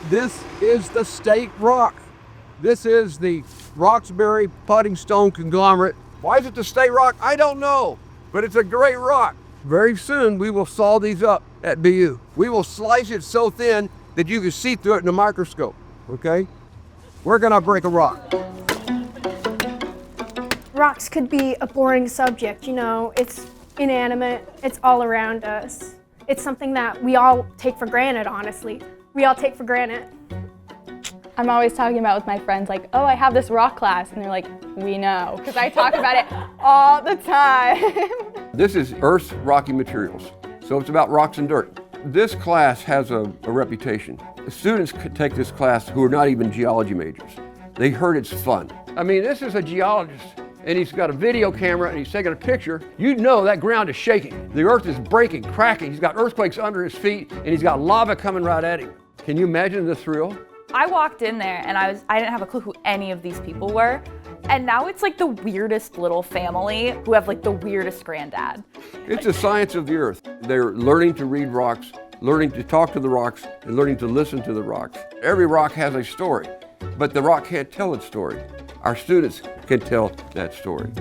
This is the state rock. This is the Roxbury Pudding Stone Conglomerate. Why is it the state rock? I don't know, but it's a great rock. Very soon we will saw these up at BU. We will slice it so thin that you can see through it in a microscope, okay? We're gonna break a rock. Rocks could be a boring subject, you know, it's inanimate, it's all around us. It's something that we all take for granted, honestly. We all take for granted. I'm always talking about with my friends, like, oh, I have this rock class, and they're like, we know, because I talk about it all the time. This is Earth's rocky materials, so it's about rocks and dirt. This class has a reputation. The students could take this class who are not even geology majors. They heard it's fun. I mean, this is a geologist, and he's got a video camera, and he's taking a picture. You know that ground is shaking. The earth is breaking, cracking. He's got earthquakes under his feet, and he's got lava coming right at him. Can you imagine the thrill? I walked in there and I didn't have a clue who any of these people were. And now it's like the weirdest little family who have like the weirdest granddad. It's a science of the earth. They're learning to read rocks, learning to talk to the rocks, and learning to listen to the rocks. Every rock has a story, but the rock can't tell its story. Our students can tell that story.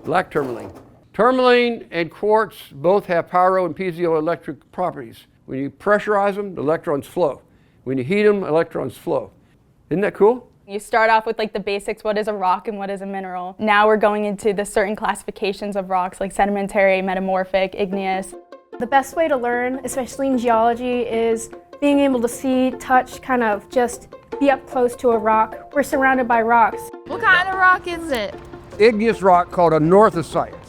Black tourmaline. Tourmaline and quartz both have pyro and piezoelectric properties. When you pressurize them, the electrons flow. When you heat them, electrons flow. Isn't that cool? You start off with like the basics, what is a rock and what is a mineral. Now we're going into the certain classifications of rocks like sedimentary, metamorphic, igneous. The best way to learn, especially in geology, is being able to see, touch, kind of just be up close to a rock. We're surrounded by rocks. What kind of rock is it? Igneous rock called a northocite.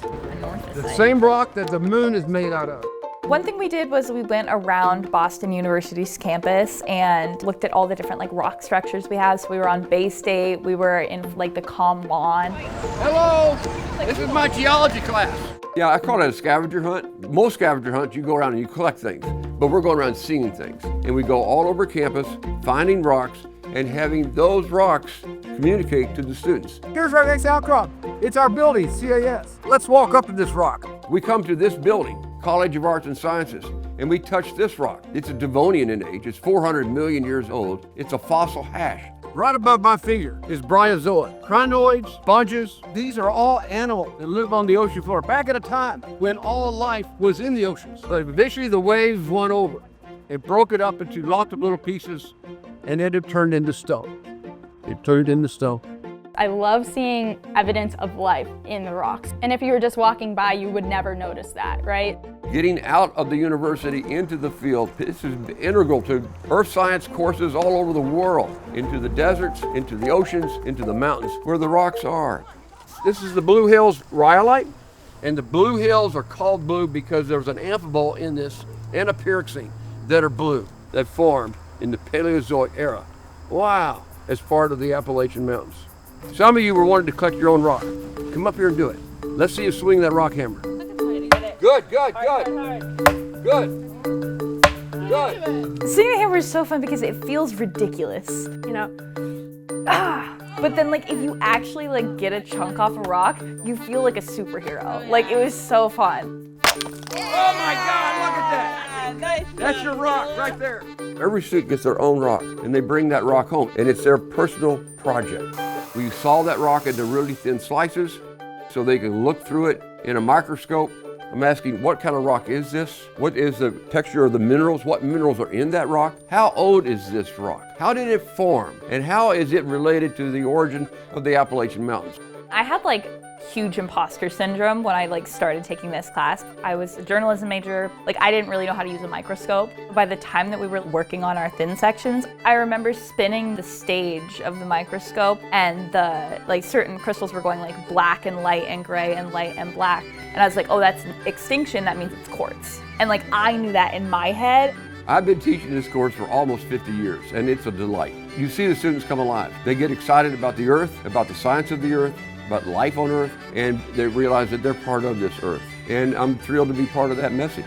The same rock that the moon is made out of. One thing we did was we went around Boston University's campus and looked at all the different like rock structures we have. So we were on Bay State, we were in like the Calm Lawn. Hello, this is my geology class. Yeah, I call it a scavenger hunt. Most scavenger hunts, you go around and you collect things, but we're going around seeing things. And we go all over campus, finding rocks and having those rocks communicate to the students. Here's our next outcrop. It's our building, CAS. Let's walk up to this rock. We come to this building, College of Arts and Sciences, and we touch this rock. It's a Devonian in age. It's 400 million years old. It's a fossil hash. Right above my finger is Bryozoa. Crinoids, sponges, these are all animals that live on the ocean floor back at a time when all life was in the oceans. But eventually the waves won over. It broke it up into lots of little pieces, and then it turned into stone. It turned into stone. I love seeing evidence of life in the rocks. And if you were just walking by, you would never notice that, right? Getting out of the university into the field, this is integral to earth science courses all over the world, into the deserts, into the oceans, into the mountains, where the rocks are. This is the Blue Hills rhyolite, and the Blue Hills are called blue because there's an amphibole in this and a pyroxene that are blue, that formed in the Paleozoic era. Wow, as part of the Appalachian Mountains. Some of you were wanting to collect your own rock. Come up here and do it. Let's see you swing that rock hammer. Good, good, good. Good. Good. Swinging a hammer is so fun because it feels ridiculous, you know? But then like if you actually like get a chunk off a rock, you feel like a superhero. Like it was so fun. Oh my God, look at that. That's your rock right there. Every student gets their own rock and they bring that rock home and it's their personal project. We saw that rock into really thin slices so they can look through it in a microscope. I'm asking, what kind of rock is this? What is the texture of the minerals? What minerals are in that rock? How old is this rock? How did it form? And how is it related to the origin of the Appalachian Mountains? I had like huge imposter syndrome when I like started taking this class. I was a journalism major. Like I didn't really know how to use a microscope. By the time that we were working on our thin sections, I remember spinning the stage of the microscope and the like certain crystals were going like black and light and gray and light and black. And I was like, oh, that's extinction. That means it's quartz. And like I knew that in my head. I've been teaching this course for almost 50 years, and it's a delight. You see the students come alive. They get excited about the earth, about the science of the earth, about life on earth, and they realize that they're part of this earth. And I'm thrilled to be part of that message.